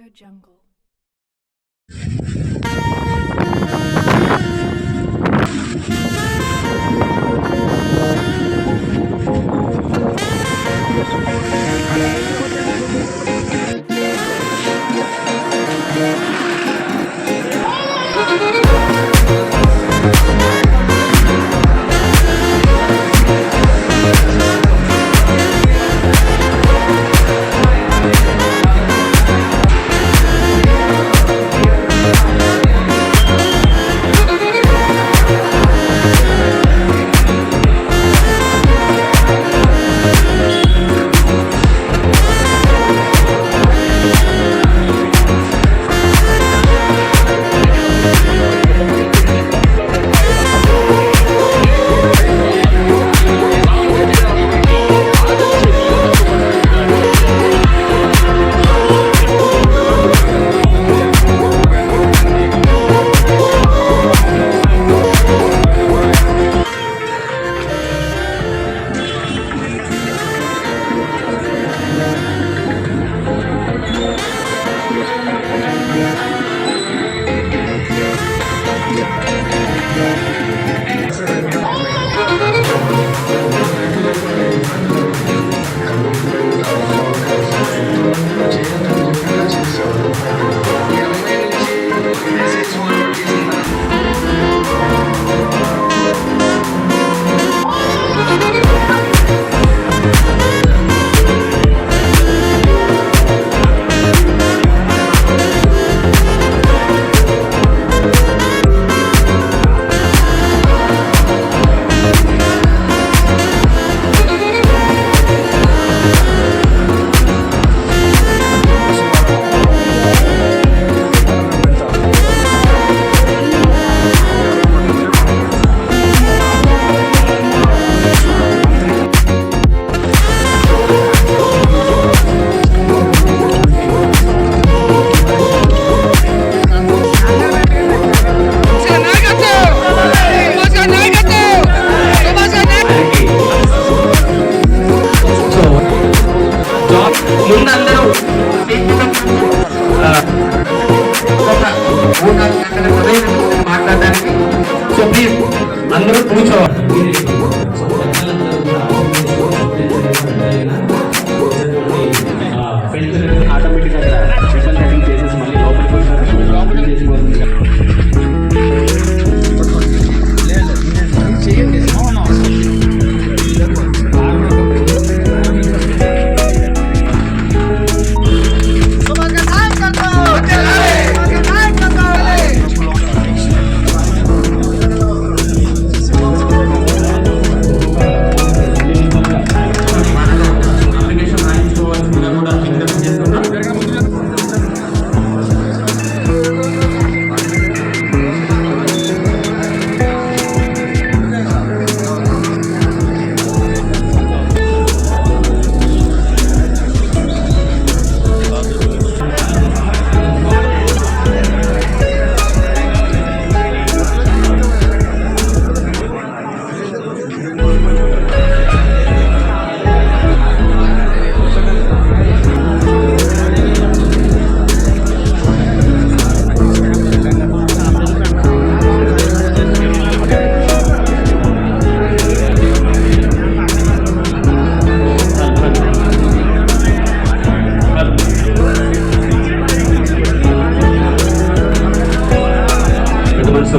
Jungle. మాట్లాడడానికి so please అందరూ కూర్చోవాలి. ఆటోమేటిక్గా స్పెషల్ సెట్టింగ్ చేసేసి మళ్ళీ లోపలికి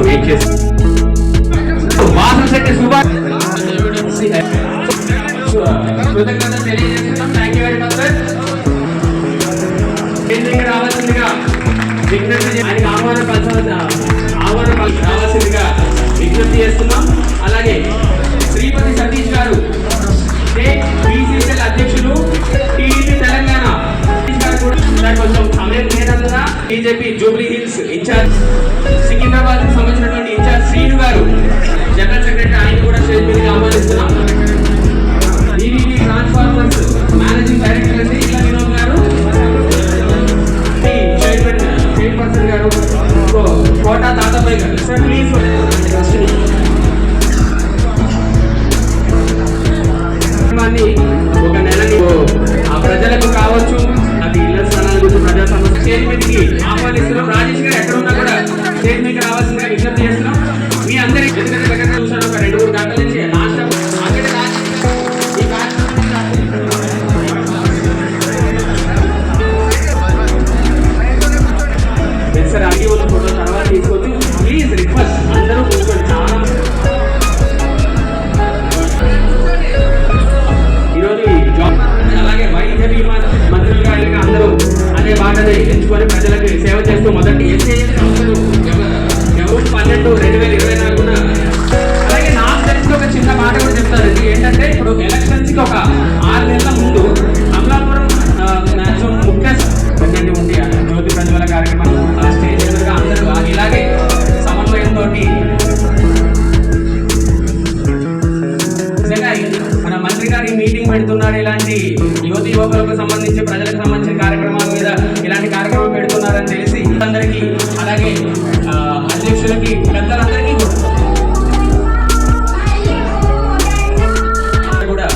వెయిట్ చేసి కృతజ్ఞతలు తెలియజేస్తున్నాం. Thank you very much sir. రావాల్సిందిగా విజ్ఞప్తి రావాల్సిందిగా విజ్ఞప్తి చేస్తున్నాం. అలాగే శ్రీపతి సతీష్ గారు స్టేట్ బీసీసీఎల్ అధ్యక్షులు టీడీపీ తెలంగాణ కొంచెం సమయం లేనందున BJP Jubilee Hills in charge Secunderabad కి సంబంధించినటువంటి ఇన్ఛార్జ్ శ్రీను గారు జనరల్ సెక్రటరీ, ఆయన కూడా స్టేజ్ మీదకి ఆహ్వానిస్తున్నాం. ఈవీడీ ట్రాన్స్ఫార్మర్స్ మేనేజింగ్ డైరెక్టర్ అండి ఇలా వినోద్ గారు, చైర్పర్సన్ గారు కోటా తాతాబాయ్ గారు. సార్ ప్లీజ్ పెడుతున్నారు ఇలాంటి యువతి యువకులకు సంబంధించి ప్రజలకు సంబంధించిన కార్యక్రమాల మీద ఇలాంటి కార్యక్రమం పెడుతున్నారని తెలిసి అందరికీ అలాగే అధ్యక్షులకి పెద్దలందరికీ కూడా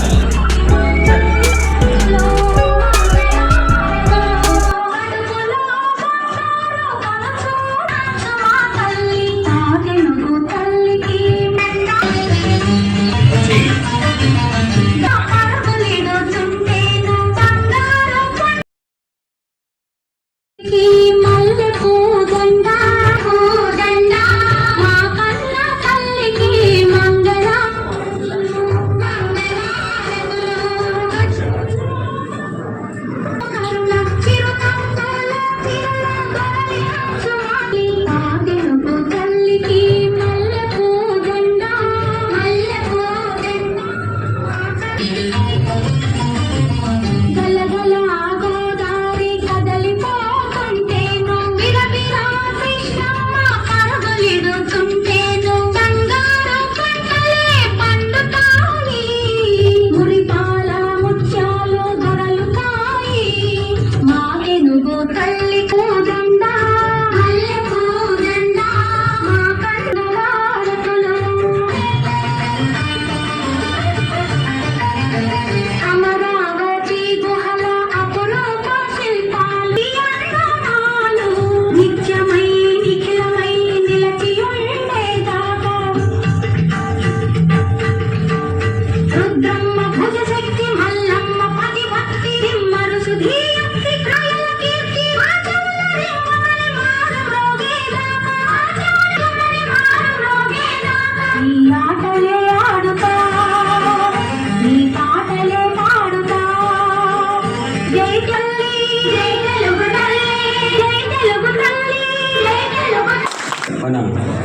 మన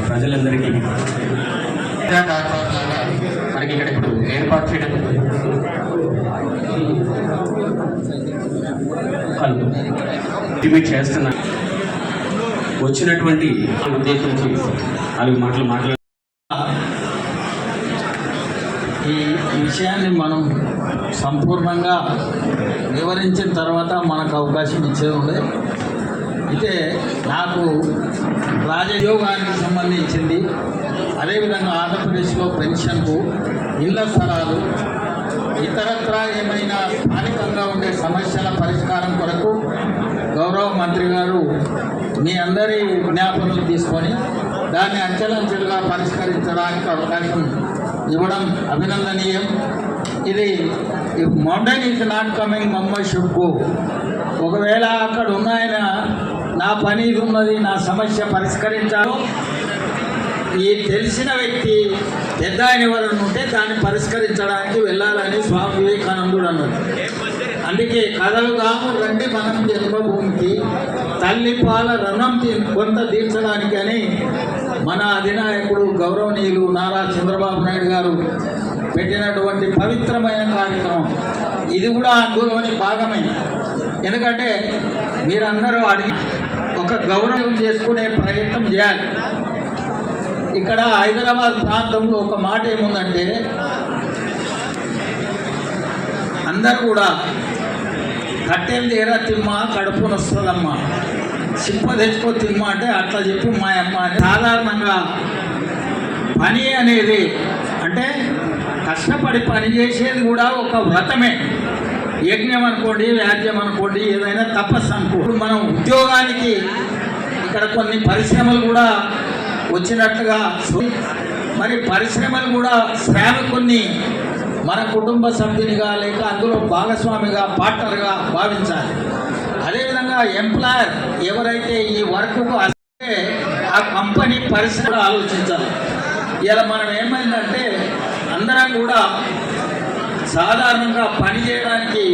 ప్రజలందరికీ మనకి ఇక్కడ ఇప్పుడు ఏర్పాటు చేయడం చేస్తున్నా వచ్చినటువంటి ఉద్దేశించి 4 మాటలు మాట్లాడారు. ఈ విషయాన్ని మనం సంపూర్ణంగా వివరించిన తర్వాత మనకు అవకాశం ఇచ్చేది ఉండే. అయితే నాకు రాజయోగానికి సంబంధించింది, అదేవిధంగా ఆంధ్రప్రదేశ్లో పెన్షన్కు, ఇళ్ల స్థలాలు, ఇతరత్రా ఏమైనా స్థానికంగా ఉండే సమస్యల పరిష్కారం కొరకు గౌరవ మంత్రి గారు మీ అందరి జ్ఞాపనలు తీసుకొని దాన్ని అంచెలంచెలుగా పరిష్కరించడానికి అవకాశం ఇవ్వడం అభినందనీయం. ఇది మౌంటైన్ ఈజ్ నాట్ కమింగ్ మమ్మ షుడ్ గో. ఒకవేళ అక్కడ ఉన్నాయన నా పని ఇది ఉన్నది, నా సమస్య పరిష్కరించాలో ఈ తెలిసిన వ్యక్తి పెద్ద ఆయన ఎవరైనా ఉంటే దాన్ని పరిష్కరించడానికి వెళ్ళాలని స్వామి వివేకానందుడు అన్నాడు. అందుకే కథలు కాము రండి మనం జన్మభూమికి, తల్లి పాల రుణం కొంత తీర్చడానికి అని మన అధినాయకుడు గౌరవనీయులు నారా చంద్రబాబు నాయుడు గారు పెట్టినటువంటి పవిత్రమైన కార్యక్రమం. ఇది కూడా అందులోని భాగమే. ఎందుకంటే మీరందరూ అడిగి ఒక గౌరవం చేసుకునే ప్రయత్నం చేయాలి. ఇక్కడ హైదరాబాద్ ప్రాంతంలో ఒక మాట ఏముందంటే, అందరూ కూడా కట్టెలు తీరా తిమ్మ కడుపు నొస్తుందమ్మా, చిప్ప తెచ్చుకో తిమ్మ అంటే అట్లా చెప్పు మా అమ్మ అని. సాధారణంగా పని అనేది అంటే కష్టపడి పని చేసేది కూడా ఒక వ్రతమే. యజ్ఞం అనుకోండి, వ్యాజ్యం అనుకోండి, ఏదైనా తపస్సు అనుకోండి. మనం ఉద్యోగానికి ఇక్కడ కొన్ని పరిశ్రమలు కూడా వచ్చినట్లుగా, మరి పరిశ్రమలు కూడా శ్రామికుని మన కుటుంబ సభ్యునిగా లేక అందులో భాగస్వామిగా, పార్ట్నర్గా భావించాలి. అదేవిధంగా ఎంప్లాయర్ ఎవరైతే ఈ వర్క్కు వస్తే ఆ కంపెనీ పరిశ్రమ ఆలోచించాలి. ఇలా మనం ఏమైందంటే అందరం కూడా సాధారణంగా పని చేయడానికి,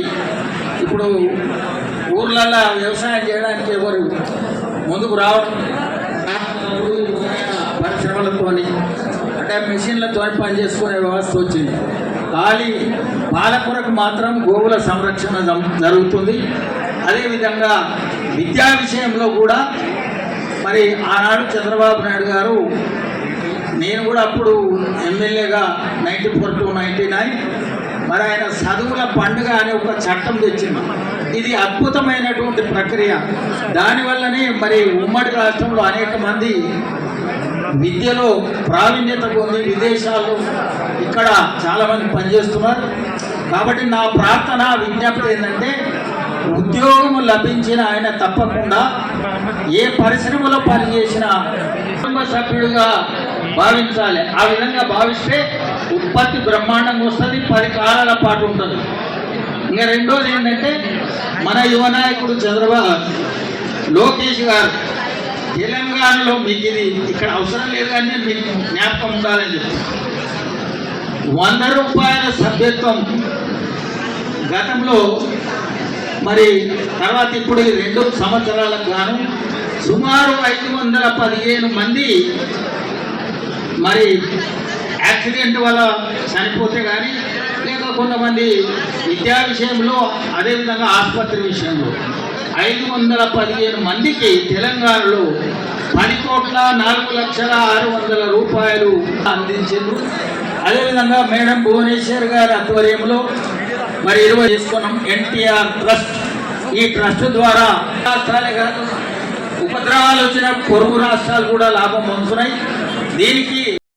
ఇప్పుడు ఊర్లలో వ్యవసాయం చేయడానికి ఎవరు ముందుకు రావడం, పరిశ్రమలతో అంటే మిషన్లతో పని చేసుకునే వ్యవస్థ వచ్చింది. ఖాళీ పాల కొరకు మాత్రం గోవుల సంరక్షణ జరుగుతుంది. అదేవిధంగా విద్యా విషయంలో కూడా మరి ఆనాడు చంద్రబాబు నాయుడు గారు, నేను కూడా అప్పుడు ఎమ్మెల్యేగా 94 to 99 మరి ఆయన చదువుల పండుగ అనే ఒక చట్టం తెచ్చింది. ఇది అద్భుతమైనటువంటి ప్రక్రియ. దానివల్లనే మరి ఉమ్మడి రాష్ట్రంలో అనేక మంది విద్యలో ప్రావీణ్యత పొంది విదేశాల్లో ఇక్కడ చాలామంది పనిచేస్తున్నారు. కాబట్టి నా ప్రార్థన విజ్ఞప్తి ఏంటంటే ఉద్యోగం లభించిన ఆయన తప్పకుండా ఏ పరిశ్రమలో పనిచేసినా కుటుంబ సభ్యుడిగా భావించాలి. ఆ విధంగా భావిస్తే ఉత్పత్తి బ్రహ్మాండంగా వస్తుంది, 10 కాలాల పాటు ఉంటుంది. ఇంకా రెండోది ఏంటంటే మన యువ నాయకుడు చంద్రబాబు లోకేష్ గారు తెలంగాణలో మీకు ఇది ఇక్కడ అవసరం లేదు కానీ మీకు జ్ఞాపకం ఉండాలని చెప్పి 100 రూపాయల సభ్యత్వం గతంలో మరి తర్వాత ఇప్పుడు 2 సంవత్సరాలకు గాను సుమారు 515 మంది మరి యాక్సిడెంట్ వల్ల చనిపోతే కానీ లేక కొంతమంది విద్యా విషయంలో అదేవిధంగా ఆసుపత్రి విషయంలో 515 మందికి తెలంగాణలో 10,04,600,000 రూపాయలు అందించారు. అదేవిధంగా మేడం భువనేశ్వర్ గారి ఆధ్వర్యంలో మరి 20 చేసుకున్నాం ఎన్టీఆర్ ట్రస్ట్. ఈ ట్రస్ట్ ద్వారా రాష్ట్రాలే కాదు ఉపద్రవాలు వచ్చిన పొరుగు రాష్ట్రాలు కూడా లాభం పొందుతున్నాయి. దీనికి